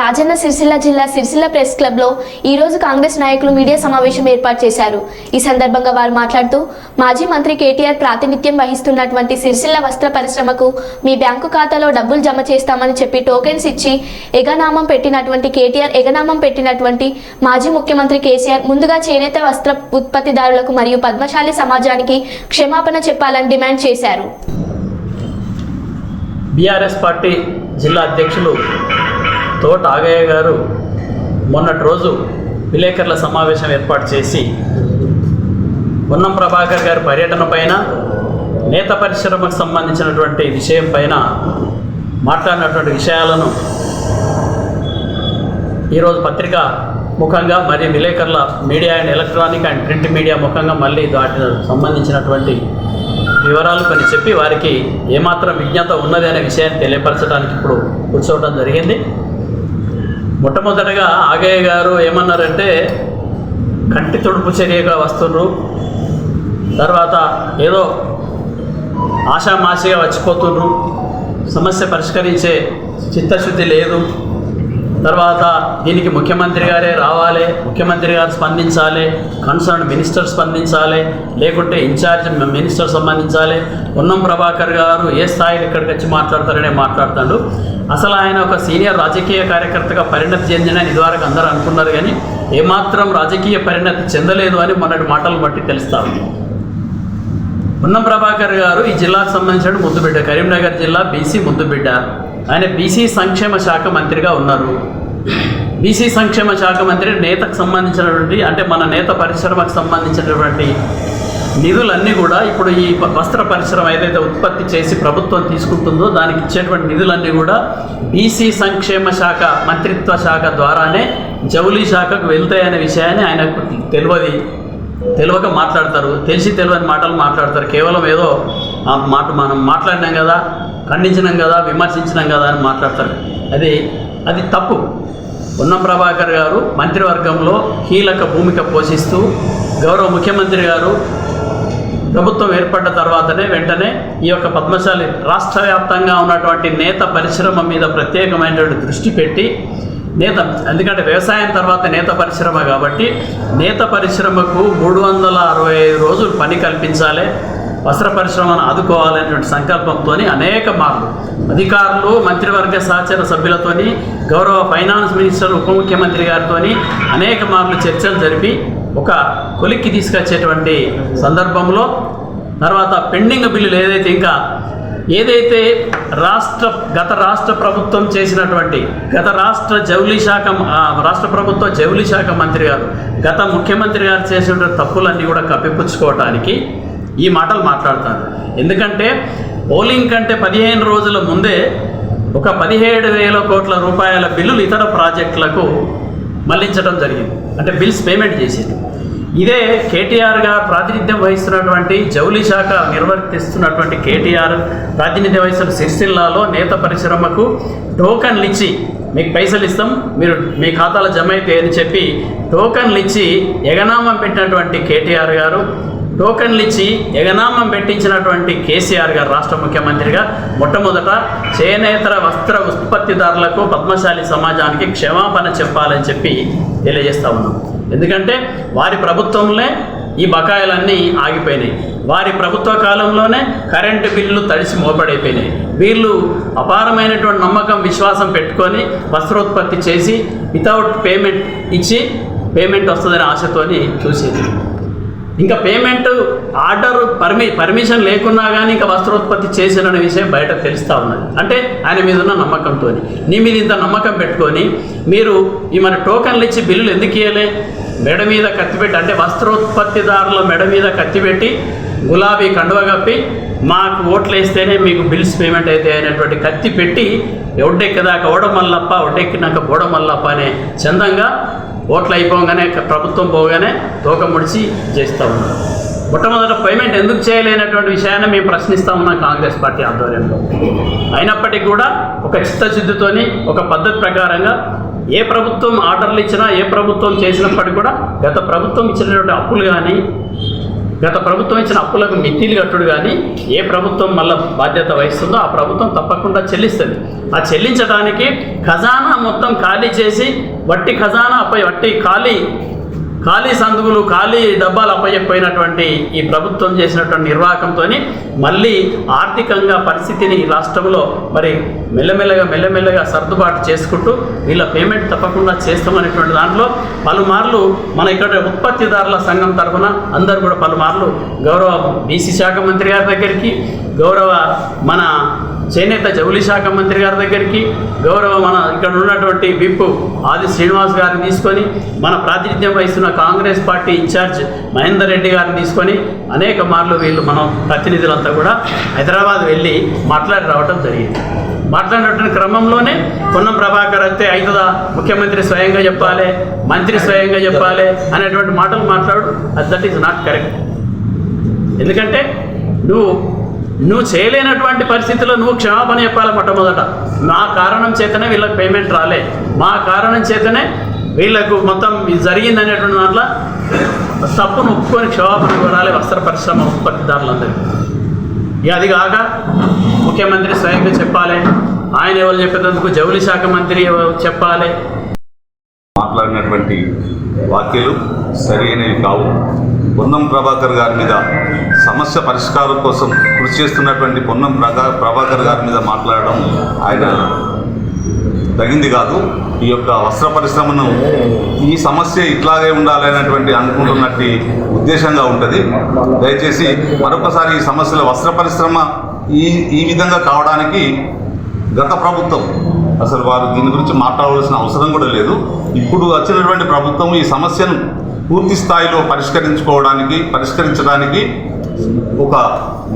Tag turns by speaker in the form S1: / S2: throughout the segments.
S1: రాజన్న సిరిసిల్ల జిల్లా సిరిసిల్ల ప్రెస్ క్లబ్లో ఈరోజు కాంగ్రెస్ నాయకులు మీడియా సమావేశం ఏర్పాటు చేశారు. ఈ సందర్భంగా వారు మాట్లాడుతూ మాజీ మంత్రి కేటీఆర్ ప్రాతినిధ్యం వహిస్తున్నటువంటి సిరిసిల్ల వస్త్ర పరిశ్రమకు మీ బ్యాంకు ఖాతాలో డబ్బులు జమ చేస్తామని చెప్పి టోకెన్స్ ఇచ్చి ఎగనామం పెట్టినటువంటి కేటీఆర్ ఎగనామం పెట్టినటువంటి మాజీ ముఖ్యమంత్రి కేసీఆర్ ముందుగా చేనేత వస్త్ర ఉత్పత్తిదారులకు మరియు పద్మశాలి సమాజానికి క్షమాపణ చెప్పాలని డిమాండ్ చేశారు.
S2: బీఆర్ఎస్ పార్టీ జిల్లా అధ్యక్షులు తోట ఆగయ్య గారు మొన్నటి రోజు విలేకరుల సమావేశం ఏర్పాటు చేసి పొన్నం ప్రభాకర్ గారి పర్యటన పైన నేత పరిశ్రమకు సంబంధించినటువంటి విషయం పైన మాట్లాడినటువంటి విషయాలను ఈరోజు పత్రిక ముఖంగా మరియు విలేకరుల media and electronic and print media ముఖంగా మళ్ళీ వాటికి సంబంధించినటువంటి వివరాలు కొన్ని చెప్పి వారికి ఏమాత్రం విజ్ఞత ఉన్నది అనే విషయాన్ని తెలియపరచడానికి ఇప్పుడు కూర్చోవడం జరిగింది. మొట్టమొదటిగా ఆగయ్య గారు ఏమన్నారంటే కంటి తుడుపు చర్యగా వస్తున్నారు, తర్వాత ఏదో ఆషామాషిగా వచ్చిపోతున్నారు, సమస్య పరిష్కరించే చిత్తశుద్ధి లేదు, తర్వాత దీనికి ముఖ్యమంత్రి గారే రావాలి, ముఖ్యమంత్రి గారు స్పందించాలి, కన్సర్న్ మినిస్టర్ స్పందించాలి, లేకుంటే ఇన్ఛార్జ్ మినిస్టర్ స్పందించాలి, పొన్నం ప్రభాకర్ గారు ఏ స్థాయిలో ఇక్కడికి వచ్చి మాట్లాడతారనే మాట్లాడుతాడు. అసలు ఆయన ఒక సీనియర్ రాజకీయ కార్యకర్తగా పరిణతి చెందిన ఇదివరకు అందరూ అనుకున్నారు, కానీ ఏమాత్రం రాజకీయ పరిణతి చెందలేదు అని మొన్నటి మాటలు బట్టి తెలుస్తా ఉంది. పొన్నం ప్రభాకర్ గారు ఈ జిల్లాకు సంబంధించిన ముద్దుబిడ్డ, కరీంనగర్ జిల్లా బీసీ ముద్దుబిడ్డ. ఆయన బీసీ సంక్షేమ శాఖ మంత్రిగా ఉన్నారు. బీసీ సంక్షేమ శాఖ మంత్రి నేతకు సంబంధించినటువంటి అంటే మన నేత పరిశ్రమకు సంబంధించినటువంటి నిధులన్నీ కూడా ఇప్పుడు ఈ వస్త్ర పరిశ్రమ ఏదైతే ఉత్పత్తి చేసి ప్రభుత్వం తీసుకుంటుందో దానికి ఇచ్చేటువంటి నిధులన్నీ కూడా బీసీ సంక్షేమ శాఖ మంత్రిత్వ శాఖ ద్వారానే జౌళి శాఖకు వెళ్తాయనే విషయాన్ని ఆయనకు తెలియక మాట్లాడతారు. తెలియని మాటలు మాట్లాడతారు. కేవలం ఏదో ఆ మాట మనం మాట్లాడినాం కదా, ఖండించినాం కదా, విమర్శించినాం కదా అని మాట్లాడతారు. అది తప్పు. పొన్నం ప్రభాకర్ గారు మంత్రివర్గంలో కీలక భూమిక పోషిస్తూ గౌరవ ముఖ్యమంత్రి గారు ప్రభుత్వం ఏర్పడ్డ తర్వాతనే వెంటనే ఈ యొక్క పద్మశాలి రాష్ట్ర వ్యాప్తంగా ఉన్నటువంటి నేత పరిశ్రమ మీద ప్రత్యేకమైనటువంటి దృష్టి పెట్టి ఎందుకంటే వ్యవసాయం తర్వాత నేత పరిశ్రమ కాబట్టి నేత పరిశ్రమకు 365 రోజులు పని కల్పించాలి, వస్త్ర పరిశ్రమను ఆదుకోవాలనేటువంటి సంకల్పంతో అనేక మార్లు అధికారులు మంత్రివర్గ సహచర సభ్యులతోని గౌరవ ఫైనాన్స్ మినిస్టర్ ఉప ముఖ్యమంత్రి గారితో అనేక మార్లు చర్చలు జరిపి ఒక కొలిక్కి తీసుకొచ్చేటువంటి సందర్భంలో తర్వాత పెండింగ్ బిల్లులు ఏదైతే గత రాష్ట్ర ప్రభుత్వం చేసినటువంటి రాష్ట్ర ప్రభుత్వ జౌళి శాఖ మంత్రి గారు గత ముఖ్యమంత్రి గారు చేసినటువంటి తప్పులన్నీ కూడా కప్పిపుచ్చుకోవడానికి ఈ మాటలు మాట్లాడతారు. ఎందుకంటే పోలింగ్ కంటే 15 రోజుల ముందే ఒక 17,000 కోట్ల రూపాయల బిల్లులు ఇతర ప్రాజెక్టులకు మళ్లించడం జరిగింది. అంటే బిల్స్ పేమెంట్ చేసేది. ఇదే కేటీఆర్ గారు ప్రాతినిధ్యం వహిస్తున్నటువంటి జౌళి శాఖ నిర్వర్తిస్తున్నటువంటి కేటీఆర్ ప్రాతినిధ్యం వహిస్తున్న సిరిసిల్లాలో నేత పరిశ్రమకు టోకన్లు ఇచ్చి మీకు పైసలు ఇస్తాం, మీరు మీ ఖాతాలో జమ అయితే అని చెప్పి టోకన్లు ఇచ్చి ఎగనామం పెట్టినటువంటి కేటీఆర్ గారు, టోకన్లు ఇచ్చి ఎగనామం పెట్టించినటువంటి కేసీఆర్ గారు రాష్ట్ర ముఖ్యమంత్రిగా మొట్టమొదట చేనేతర వస్త్ర ఉత్పత్తిదారులకు పద్మశాలి సమాజానికి క్షమాపణ చెప్పాలని చెప్పి తెలియజేస్తా ఉన్నాం. ఎందుకంటే వారి ప్రభుత్వంలో ఈ బకాయిలన్నీ ఆగిపోయినాయి. వారి ప్రభుత్వ కాలంలోనే కరెంటు బిల్లులు తడిసి మోపడైపోయినాయి. వీళ్ళు అపారమైనటువంటి నమ్మకం విశ్వాసం పెట్టుకొని వస్త్రోత్పత్తి చేసి వితౌట్ పేమెంట్ ఇచ్చి పేమెంట్ వస్తుందని ఆశతోని చూసేది. ఇంకా పేమెంట్ ఆర్డర్ పర్మిషన్ లేకున్నా కానీ ఇంకా వస్త్రోత్పత్తి చేసిరనే విషయం బయట తెలుస్తూ ఉన్నది. అంటే ఆయన మీద ఉన్న నమ్మకంతో నీ మీద ఇంత నమ్మకం పెట్టుకొని మీరు ఈ మన టోకన్లు ఇచ్చి బిల్లులు ఎందుకు ఇవ్వలే? మెడ మీద కత్తిపెట్టి అంటే వస్త్రోత్పత్తిదారుల మెడ మీద కత్తిపెట్టి గులాబీ కండువ కప్పి మాకు ఓట్లు వేస్తేనే మీకు బిల్స్ పేమెంట్ అయితే అనేటువంటి కత్తి పెట్టి ఒడ్డెక్కేదాకా ఓడమల్లప్ప, ఒడ్డెక్కినాక బోడమల్లప్ప అనే చందంగా ఓట్లు అయిపోగానే ప్రభుత్వం పోగానే తోక ముడిచి చేస్తూ ఉన్నారు. మొట్టమొదట పేమెంట్ ఎందుకు చేయలేనటువంటి విషయాన్ని మేము ప్రశ్నిస్తూ ఉన్నాం కాంగ్రెస్ పార్టీ ఆధ్వర్యంలో. అయినప్పటికీ కూడా ఒక చిత్తశుద్ధితోని ఒక పద్ధతి ప్రకారంగా ఏ ప్రభుత్వం ఆర్డర్లు ఇచ్చినా ఏ ప్రభుత్వం చేసినప్పటికీ కూడా గత ప్రభుత్వం ఇచ్చినటువంటి అప్పులు కానీ గత ప్రభుత్వం ఇచ్చిన అప్పులకు మిత్తిలు కట్టుడు కానీ ఏ ప్రభుత్వం మళ్ళీ బాధ్యత వహిస్తుందో ఆ ప్రభుత్వం తప్పకుండా చెల్లిస్తుంది. ఆ చెల్లించడానికి ఖజానా మొత్తం ఖాళీ చేసి వట్టి ఖజానా వట్టి ఖాళీ సందుగులు ఖాళీ డబ్బాలు అప్పచెప్పిపోయినటువంటి ఈ ప్రభుత్వం చేసినటువంటి నిర్వాహకంతో మళ్ళీ ఆర్థికంగా పరిస్థితిని ఈ రాష్ట్రంలో మరి మెల్లమెల్లగా సర్దుబాటు చేసుకుంటూ వీళ్ళ పేమెంట్ తప్పకుండా చేస్తామనేటువంటి దాంట్లో పలుమార్లు మన ఇక్కడ ఉత్పత్తిదారుల సంఘం తరఫున అందరూ కూడా పలుమార్లు గౌరవ బీసీ శాఖ మంత్రి గారి దగ్గరికి, గౌరవ మన చేనేత జౌళి శాఖ మంత్రి గారి దగ్గరికి, గౌరవ మన ఇక్కడ ఉన్నటువంటి విప్ ఆది శ్రీనివాస్ గారిని తీసుకొని, మన ప్రాతినిధ్యం వహిస్తున్న కాంగ్రెస్ పార్టీ ఇన్ఛార్జ్ మహేందర్ రెడ్డి గారిని తీసుకొని అనేక మార్లు వీళ్ళు మనం ప్రతినిధులంతా కూడా హైదరాబాద్ వెళ్ళి మాట్లాడి రావడం జరిగింది. మాట్లాడినటువంటి క్రమంలోనే పొన్నం ప్రభాకర్ అయితే అవుతుందా, ముఖ్యమంత్రి స్వయంగా చెప్పాలి, మంత్రి స్వయంగా చెప్పాలి అనేటువంటి మాటలు మాట్లాడు. That is not correct. ఎందుకంటే నువ్వు చేయలేనటువంటి పరిస్థితుల్లో నువ్వు క్షమాపణ చెప్పాలి. మొట్టమొదట మా కారణం చేతనే వీళ్ళకి పేమెంట్ రాలే, మా కారణం చేతనే వీళ్ళకు మొత్తం జరిగింది అనేటువంటి దాంట్లో తప్పును ఒప్పుకొని క్షమాపణ కోరాలి వస్త్ర పరిశ్రమ ఉత్పత్తిదారులందరికీ. ఇక అది కాక ముఖ్యమంత్రి స్వయంగా చెప్పాలి, ఆయన ఎవరు చెప్పేందుకు జౌళి శాఖ మంత్రి చెప్పాలి.
S3: మాట్లాడినటువంటి వ్యాఖ్యలు సరైనవి కావు. పొన్నం ప్రభాకర్ గారి మీద సమస్య పరిష్కారం కోసం కృషి చేస్తున్నటువంటి పొన్నం ప్రభాకర్ గారి మీద మాట్లాడడం ఆయన తగింది కాదు. ఈ యొక్క వస్త్ర పరిశ్రమను ఈ సమస్య ఇట్లాగే ఉండాలి అనేటువంటి అనుకుంటున్నట్టు ఉద్దేశంగా ఉంటుంది. దయచేసి మరొకసారి ఈ సమస్యల వస్త్ర పరిశ్రమ ఈ విధంగా కావడానికి గత ప్రభుత్వం అసలు వారు దీని గురించి మాట్లాడవలసిన అవసరం కూడా లేదు. ఇప్పుడు వచ్చినటువంటి ప్రభుత్వం ఈ సమస్యను పూర్తి స్థాయిలో పరిష్కరించడానికి ఒక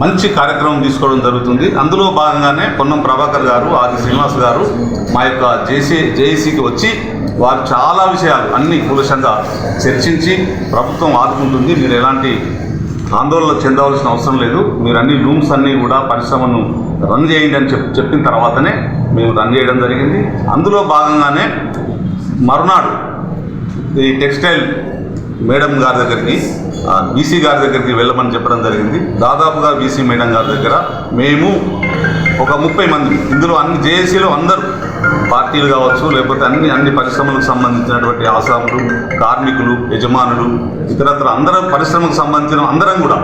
S3: మంచి కార్యక్రమం తీసుకోవడం జరుగుతుంది. అందులో భాగంగానే పొన్నం ప్రభాకర్ గారు, ఆది శ్రీనివాస్ గారు మా యొక్క జేఏసీకి వచ్చి వారు చాలా విషయాలు అన్ని కూలంకషంగా చర్చించి ప్రభుత్వం ఆదుకుంటుంది, మీరు ఎలాంటి ఆందోళన చెందవలసిన అవసరం లేదు, మీరు అన్ని లూమ్స్ అన్నీ కూడా పరిశ్రమను రన్ చేయండి అని చెప్పిన తర్వాతనే మేము రన్ చేయడం జరిగింది. అందులో భాగంగానే మరునాడు ఈ టెక్స్టైల్ మేడం గారి దగ్గరికి, బీసీ గారి దగ్గరికి వెళ్ళమని చెప్పడం జరిగింది. దాదాపుగా బీసీ మేడం గారి దగ్గర మేము ఒక 30 మంది, ఇందులో అన్ని జేఏసీలో అందరూ పార్టీలు కావచ్చు, లేకపోతే అన్ని పరిశ్రమలకు సంబంధించినటువంటి ఆసాములు, కార్మికులు, యజమానులు, ఇతరత్ర అందరూ పరిశ్రమకు సంబంధించిన అందరం కూడా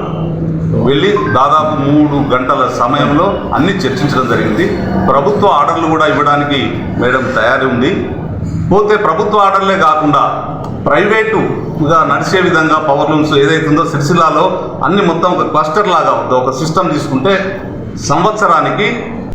S3: వెళ్ళి దాదాపు 3 గంటల సమయంలో అన్ని చర్చించడం జరిగింది. ప్రభుత్వ ఆర్డర్లు కూడా ఇవ్వడానికి మేడం తయారీ ఉంది. పోతే ప్రభుత్వ ఆర్డర్లే కాకుండా ప్రైవేటుగా నడిచే విధంగా పవర్ లూమ్స్ ఏదైతుందో సిరిసిల్లాలో అన్ని మొత్తం ఒక క్లస్టర్ లాగా ఒక సిస్టమ్ తీసుకుంటే సంవత్సరానికి